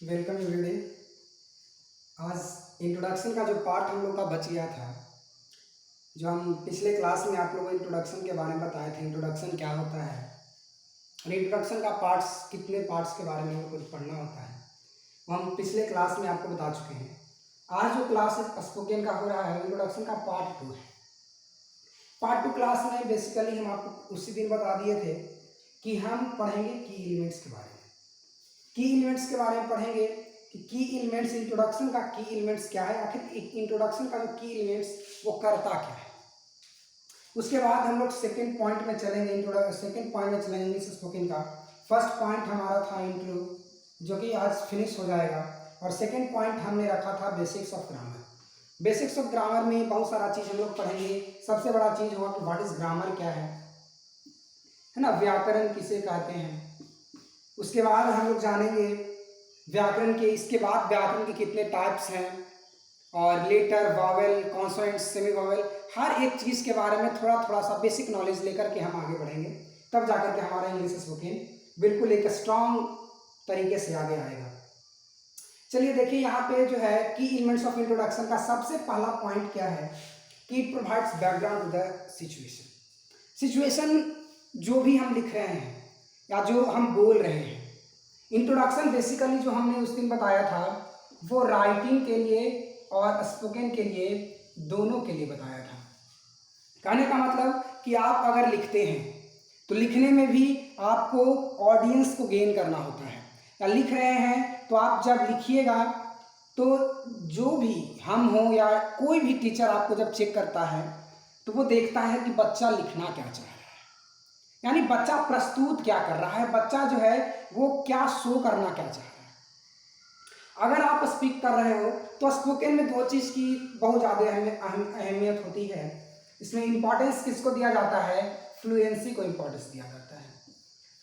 Welcome everyday. आज introduction का जो पार्ट हम लोग का बच गया था, जो हम पिछले क्लास में आप लोगों को इंट्रोडक्शन के बारे में बताए थे, इंट्रोडक्शन क्या होता है और इंट्रोडक्शन का पार्ट्स कितने पार्ट्स के बारे में हमको कुछ पढ़ना होता है, वो हम पिछले क्लास में आपको बता चुके हैं। आज जो क्लास स्पोकन का हो रहा है, इंट्रोडक्शन का पार्ट 2 है। पार्ट 2 क्लास में बेसिकली हम आपको उसी दिन बता दिए थे कि हम पढ़ेंगे की एलिमेंट्स के बारे में। की एलिमेंट्स के बारे में पढ़ेंगे कि की एलिमेंट्स, इंट्रोडक्शन का की एलिमेंट्स क्या है, आखिर इंट्रोडक्शन का जो की एलिमेंट्स वो करता क्या है। उसके बाद हम लोग सेकंड पॉइंट में चलेंगे, सेकंड पॉइंट में चलेंगे इंग्लिश स्पोकन का। फर्स्ट पॉइंट हमारा था इंट्रो, जो कि आज फिनिश हो जाएगा, और सेकंड पॉइंट हमने रखा था basics of grammar. Basics of grammar में बहुत सारा चीज़ हम लोग पढ़ेंगे। सबसे बड़ा चीज़ होगा कि व्हाट इज ग्रामर, क्या है ना, व्याकरण किसे कहते हैं। उसके बाद हम लोग जानेंगे व्याकरण के, इसके बाद व्याकरण के कितने टाइप्स हैं, और letter, vowel, consonant, semi vowel, हर एक चीज़ के बारे में थोड़ा थोड़ा सा बेसिक नॉलेज लेकर के हम आगे बढ़ेंगे। तब जाकर के हमारा इंग्लिश स्पोकन बिल्कुल एक स्ट्रांग तरीके से आगे आएगा। चलिए देखिए, यहाँ पे जो है की एलिमेंट्स ऑफ इंट्रोडक्शन का सबसे पहला पॉइंट क्या है कि it provides background to the situation. Situation जो भी हम लिख रहे हैं या जो हम बोल रहे हैं, इंट्रोडक्शन बेसिकली जो हमने उस दिन बताया था वो राइटिंग के लिए और स्पोकन के लिए, दोनों के लिए बताया था। कहने का मतलब कि आप अगर लिखते हैं तो लिखने में भी आपको ऑडियंस को गेन करना होता है, या लिख रहे हैं तो आप जब लिखिएगा तो जो भी हम हो या कोई भी टीचर आपको जब चेक करता है तो वो देखता है कि बच्चा लिखना क्या चाह रहा है, यानी बच्चा प्रस्तुत क्या कर रहा है, बच्चा जो है वो क्या शो करना क्या चाह रहा है। अगर आप स्पीक कर रहे हो तो स्पोकन में दो चीज़ की बहुत ज़्यादा अहमियत होती है। इसमें इंपॉर्टेंस किसको दिया जाता है? फ्लुएंसी को इंपॉर्टेंस दिया जाता है।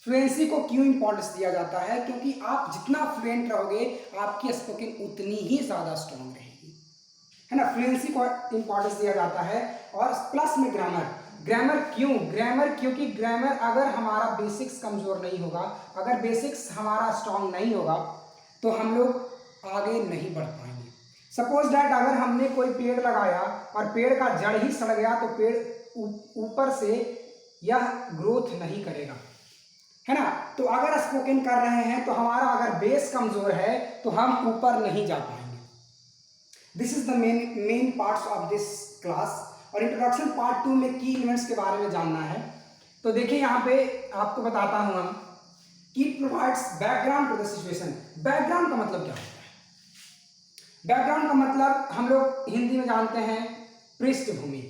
फ्लुएंसी को क्यों इंपॉर्टेंस दिया जाता है? क्योंकि आप जितना फ्लुएंट रहोगे आपकी स्पोकन उतनी ही ज़्यादा स्ट्रांग रहेगी, है ना। फ्लुएंसी को इंपॉर्टेंस दिया जाता है। और प्लस में ग्रामर। ग्रामर क्यों? ग्रामर क्योंकि ग्रामर अगर हमारा बेसिक्स कमज़ोर नहीं होगा, अगर बेसिक्स हमारा स्ट्रांग नहीं होगा तो हम लोग आगे नहीं बढ़ पाएंगे। सपोज डैट अगर हमने कोई पेड़ लगाया और पेड़ का जड़ ही सड़ गया तो पेड़ ऊपर से यह ग्रोथ नहीं करेगा, है ना। तो अगर स्पोकन कर रहे हैं तो हमारा अगर बेस कमजोर है तो हम ऊपर नहीं जा पाएंगे। This is the main parts of this class. और इंट्रोडक्शन पार्ट 2 में की एलिमेंट्स के बारे में जानना है। तो देखिए यहाँ पे आपको बताता हूं हम कि it provides background to the situation. Background का मतलब क्या होता है? बैकग्राउंड का मतलब हम लोग हिंदी में जानते हैं पृष्ठभूमि,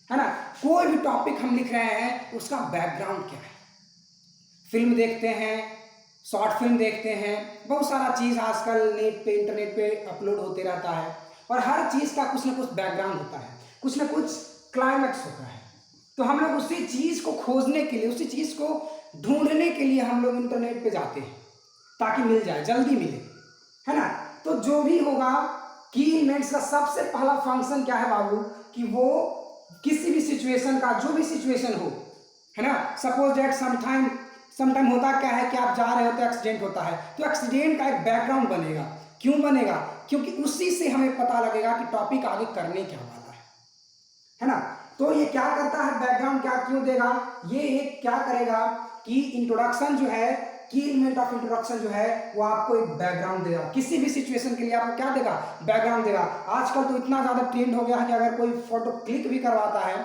है ना। कोई भी टॉपिक हम लिख रहे हैं उसका बैकग्राउंड क्या है। फिल्म देखते हैं, शॉर्ट फिल्म देखते हैं, बहुत सारा चीज़ आजकल नेट पे, इंटरनेट पे अपलोड होते रहता है, और हर चीज़ का कुछ ना कुछ बैकग्राउंड होता है, कुछ ना कुछ क्लाइमैक्स होता है। तो हम लोग उसी चीज़ को खोजने के लिए, उसी चीज़ को ढूंढने के लिए हम लोग इंटरनेट पे जाते हैं ताकि मिल जाए, जल्दी मिले, है ना। तो जो भी होगा, की एलिमेंट्स का सबसे पहला फंक्शन क्या है बाबू, कि वो किसी भी सिचुएशन का, जो भी सिचुएशन हो, है ना। सपोज दैट समटाइम होता क्या है कि आप जा रहे हो तो एक्सीडेंट होता है, तो एक्सीडेंट का एक बैकग्राउंड बनेगा। क्यों बनेगा? क्योंकि उसी से हमें पता लगेगा कि टॉपिक आगे करने क्या वाला है ना। तो ये क्या करता है, बैकग्राउंड क्या क्यों देगा, ये एक क्या करेगा कि इंट्रोडक्शन जो है, की एलिमेंट ऑफ इंट्रोडक्शन जो है वो आपको एक बैकग्राउंड देगा। किसी भी सिचुएशन के लिए आपको क्या देगा? बैकग्राउंड देगा। आजकल तो इतना ज्यादा ट्रेंड हो गया है कि अगर कोई फोटो क्लिक भी करवाता है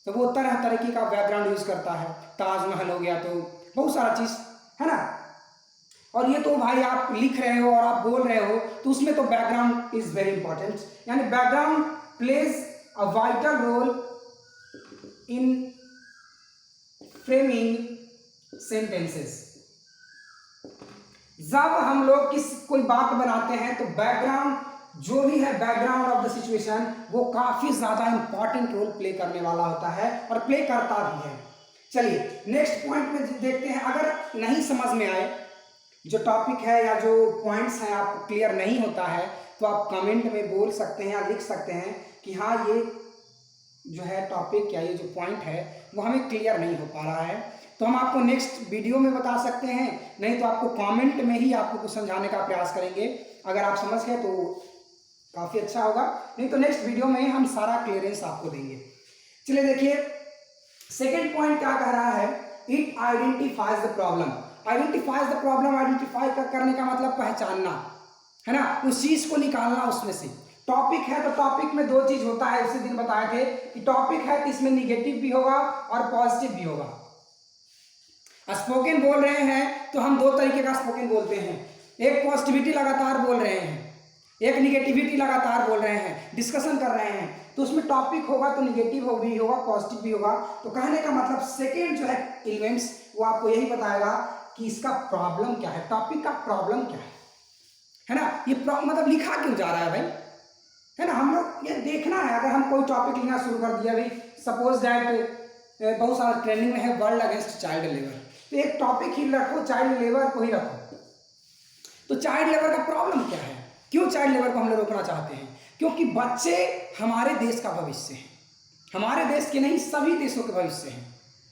तो वो तरह तरह का बैकग्राउंड यूज करता है। ताजमहल हो गया, तो बहुत सारा चीज, है ना। और ये तो भाई आप लिख रहे हो और आप बोल रहे हो तो उसमें तो बैकग्राउंड इज वेरी इंपॉर्टेंट, यानी background plays a vital role in framing sentences. जब हम लोग कोई बात बनाते हैं तो बैकग्राउंड जो भी है, बैकग्राउंड ऑफ द सिचुएशन, वो काफी ज्यादा इंपॉर्टेंट रोल प्ले करने वाला होता है और प्ले करता भी है। चलिए नेक्स्ट पॉइंट में देखते हैं। अगर नहीं समझ में आए जो टॉपिक है या जो पॉइंट्स हैं, आपको क्लियर नहीं होता है, तो आप कमेंट में बोल सकते हैं या लिख सकते हैं कि हाँ ये जो है टॉपिक या ये जो पॉइंट है वो हमें क्लियर नहीं हो पा रहा है। तो तो हम आपको नेक्स्ट वीडियो में बता सकते हैं, नहीं तो आपको कमेंट में ही आपको कुछ समझाने का प्रयास करेंगे। अगर आप समझ गए तो काफ़ी अच्छा होगा, नहीं तो नेक्स्ट वीडियो में हम सारा क्लियरेंस आपको देंगे। चलिए देखिए, सेकेंड पॉइंट क्या कह रहा है, it identifies the problem. Identifies the problem, identify करने का मतलब पहचानना है ना, उस चीज को निकालना उसमें से। टॉपिक है तो टॉपिक में दो चीज होता है, उसी दिन बताए थे कि टॉपिक है तो इसमें निगेटिव भी होगा और पॉजिटिव भी होगा। स्पोकन बोल रहे हैं तो हम दो तरीके का स्पोकन बोलते हैं, एक पॉजिटिविटी लगातार बोल रहे हैं, एक निगेटिविटी लगातार बोल रहे हैं, डिस्कशन कर रहे हैं, तो उसमें टॉपिक होगा तो निगेटिव भी होगा पॉजिटिव भी होगा। तो कहने का मतलब सेकेंड जो है एलिमेंट्स वो आपको यही बताएगा कि इसका प्रॉब्लम क्या है, टॉपिक का प्रॉब्लम क्या है ना, ये मतलब लिखा क्यों जा रहा है भाई, है ना। हम लोग ये देखना है, अगर हम कोई टॉपिक लिखना शुरू कर दिया भाई, सपोज दैट बहुत सारा ट्रेंडिंग में है वर्ल्ड अगेंस्ट चाइल्ड लेबर, तो एक टॉपिक ही रखो, चाइल्ड लेबर को ही रखो। तो चाइल्ड लेबर का प्रॉब्लम क्या है, क्यों चाइल्ड लेबर को हम लोग रोकना चाहते हैं, क्योंकि बच्चे हमारे देश का भविष्य है, हमारे देश के नहीं सभी देशों के भविष्य हैं,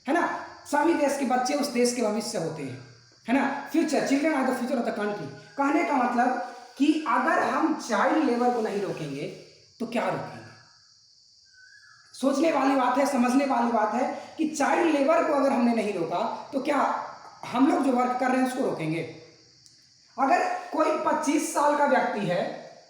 है ना। सभी देश के बच्चे उस देश के भविष्य होते हैं, है ना। Future, children are the future of the country. कहने का मतलब कि अगर हम चाइल्ड लेबर को नहीं रोकेंगे तो क्या रोकेंगे। सोचने वाली बात है, समझने वाली बात है कि चाइल्ड लेबर को अगर हमने नहीं रोका तो क्या हम लोग जो वर्क कर रहे हैं उसको रोकेंगे। अगर कोई 25 साल का व्यक्ति है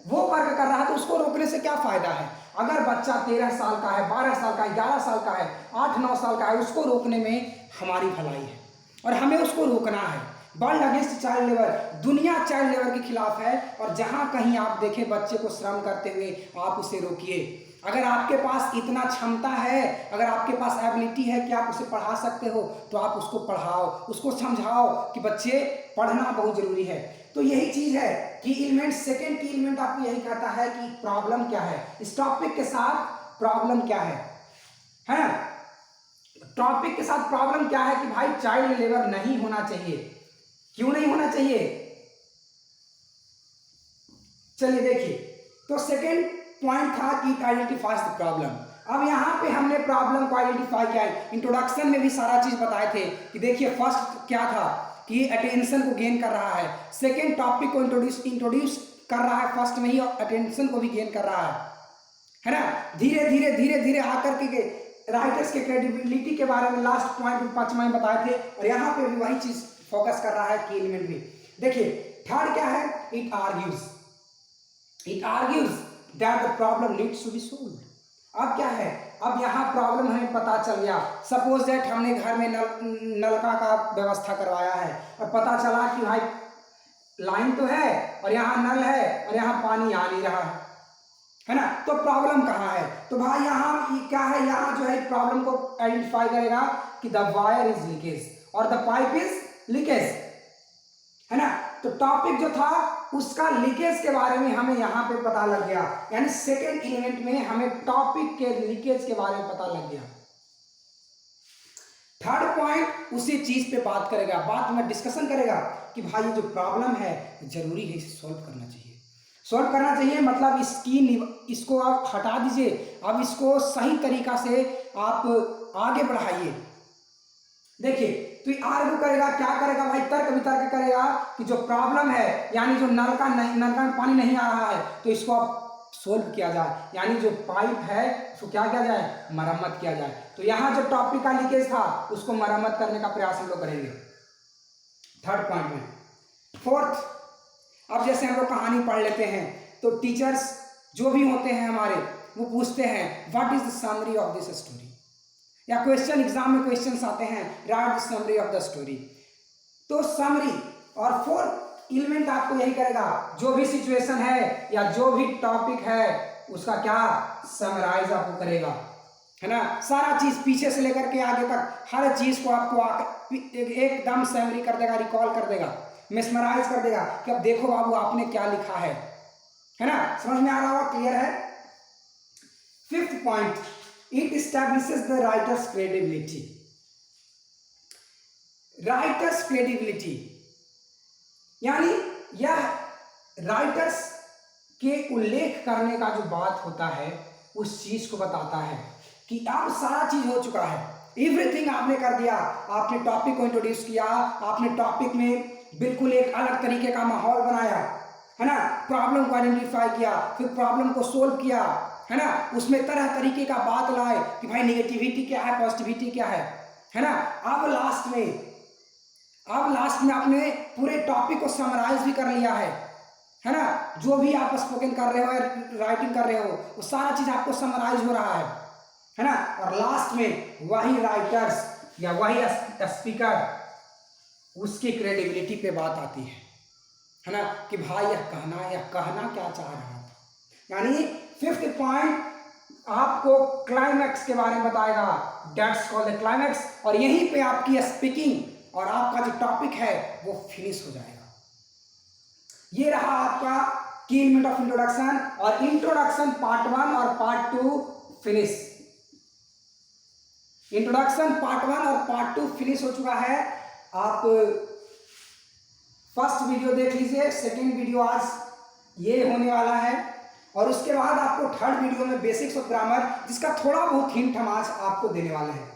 वो वर्क कर रहा है तो उसको रोकने से क्या फायदा है। अगर बच्चा 13 साल का है, 12 साल का है, 11 साल का है, 8-9 साल का है, उसको रोकने में हमारी भलाई है और हमें उसको रोकना है। वर्ल्ड अगेंस्ट चाइल्ड लेबर, दुनिया चाइल्ड लेबर के खिलाफ है, और जहां कहीं आप देखें बच्चे को श्रम करते हुए आप उसे रोकिए। अगर आपके पास इतना क्षमता है, अगर आपके पास एबिलिटी है कि आप उसे पढ़ा सकते हो तो आप उसको पढ़ाओ, उसको समझाओ कि बच्चे पढ़ना बहुत जरूरी है। तो यही चीज है कि एलिमेंट, सेकेंड की एलिमेंट आपको यही कहता है कि प्रॉब्लम क्या है, इस टॉपिक के साथ प्रॉब्लम क्या है ना। टॉपिक के साथ प्रॉब्लम क्या है कि भाई चाइल्ड लेबर नहीं होना चाहिए। क्यों नहीं होना चाहिए, चलिए देखिए। तो सेकेंड पॉइंट था कि इट आइडेंटिफाइज द प्रॉब्लम। अब यहां पे हमने प्रॉब्लम को आइडेंटिफाई किया है, इंट्रोडक्शन में भी सारा चीज बताए थे कि देखिए फर्स्ट क्या था कि अटेंशन को गेन कर रहा है, सेकेंड टॉपिक को इंट्रोड्यूस कर रहा है फर्स्ट में ही और अटेंशन को भी गेन कर रहा है ना। धीरे धीरे धीरे धीरे आकर के राइटर्स के क्रेडिबिलिटी के बारे में लास्ट पॉइंट 5 में बताए थे, और यहाँ पे भी वही चीज फोकस कर रहा है की एलिमेंट भी। देखिए थर्ड क्या है, it argues that the problem needs to be solved. अब क्या है, अब यहाँ प्रॉब्लम हमें पता चल गया। सपोज दैट हमने घर में नलका का व्यवस्था करवाया है और पता चला कि भाई लाइन तो है और यहाँ नल है और यहाँ पानी आ नहीं रहा है ना। तो प्रॉब्लम कहाँ है, तो भाई यहाँ क्या है, यहाँ जो है प्रॉब्लम को आइडेंटिफाई करेगा कि द वायर इज लीकेज और द पाइप इज लीकेज, है ना। तो टॉपिक जो था उसका लीकेज के बारे में हमें यहाँ पे पता लग गया, यानी सेकेंड एलिमेंट में हमें टॉपिक के लीकेज के बारे में पता लग गया। थर्ड पॉइंट उसी चीज पे बात करेगा, बात में डिस्कशन करेगा कि भाई ये जो प्रॉब्लम है जरूरी है, इसे सॉल्व करना चाहिए। सॉल्व करना चाहिए मतलब इसको आप हटा दीजिए, अब इसको सही तरीका से आप आगे बढ़ाइए। देखिए तो ये आर्ग्यू करेगा, क्या करेगा भाई, तर्क वितर्क करेगा कि जो प्रॉब्लम है यानी जो नलका में पानी नहीं आ रहा है तो इसको अब सोल्व किया जाए, यानी जो पाइप है उसको क्या किया जाए, मरम्मत किया जाए। तो यहाँ जो टॉपिक का लीकेज था उसको मरम्मत करने का प्रयास हम लोग करेंगे थर्ड पॉइंट में। फोर्थ, अब जैसे हम लोग कहानी पढ़ लेते हैं तो टीचर्स जो भी होते हैं हमारे वो पूछते हैं what is the summary of this story, या क्वेश्चन एग्जाम में क्वेश्चंस आते हैं right the summary of the story. तो समरी और फोर्थ एलिमेंट आपको यही करेगा, जो भी सिचुएशन है या जो भी टॉपिक है उसका क्या समराइज आपको करेगा, है ना। सारा चीज पीछे से लेकर के आगे तक हर चीज को आपको एकदम समरी कर देगा, रिकॉल कर देगा, मेस्मराइज कर देगा कि अब देखो बाबू आपने क्या लिखा है ना। समझ में आ रहा होगा, क्लियर है। Fifth point, it establishes the writers credibility. Writers credibility यानी यह राइटर्स के उल्लेख करने का जो बात होता है उस चीज को बताता है कि अब सारा चीज हो चुका है, एवरीथिंग आपने कर दिया। आपने टॉपिक को इंट्रोड्यूस किया, आपने टॉपिक में बिल्कुल एक अलग तरीके का माहौल बनाया, है ना, प्रॉब्लम को आइडेंटिफाई किया, फिर प्रॉब्लम को सोल्व किया, है ना, उसमें तरह तरीके का बात लाए कि भाई नेगेटिविटी क्या है, पॉजिटिविटी क्या है ना। अब लास्ट में आपने पूरे टॉपिक को समराइज भी कर लिया है ना। जो भी आप स्पोकन कर रहे हो या राइटिंग कर रहे हो वो सारा चीज आपको समराइज हो रहा है ना। और लास्ट में वही राइटर्स या वही स्पीकर उसकी क्रेडिबिलिटी पे बात आती है ना, कि भाई यह कहना क्या चाह रहा था। यानी फिफ्थ पॉइंट आपको क्लाइमैक्स के बारे में बताएगा, दैट्स कॉल्ड द क्लाइमैक्स। और यहीं पे आपकी स्पीकिंग और आपका जो टॉपिक है वो फिनिश हो जाएगा। ये रहा आपका की एलिमेंट ऑफ इंट्रोडक्शन, और इंट्रोडक्शन पार्ट 1 और पार्ट 2 फिनिश। इंट्रोडक्शन पार्ट 1 और पार्ट 2 फिनिश हो चुका है। आप फर्स्ट वीडियो देख लीजिए, सेकेंड वीडियो आज ये होने वाला है, और उसके बाद आपको थर्ड वीडियो में बेसिक्स ऑफ ग्रामर, जिसका थोड़ा बहुत हिंट हम आज आपको देने वाले हैं।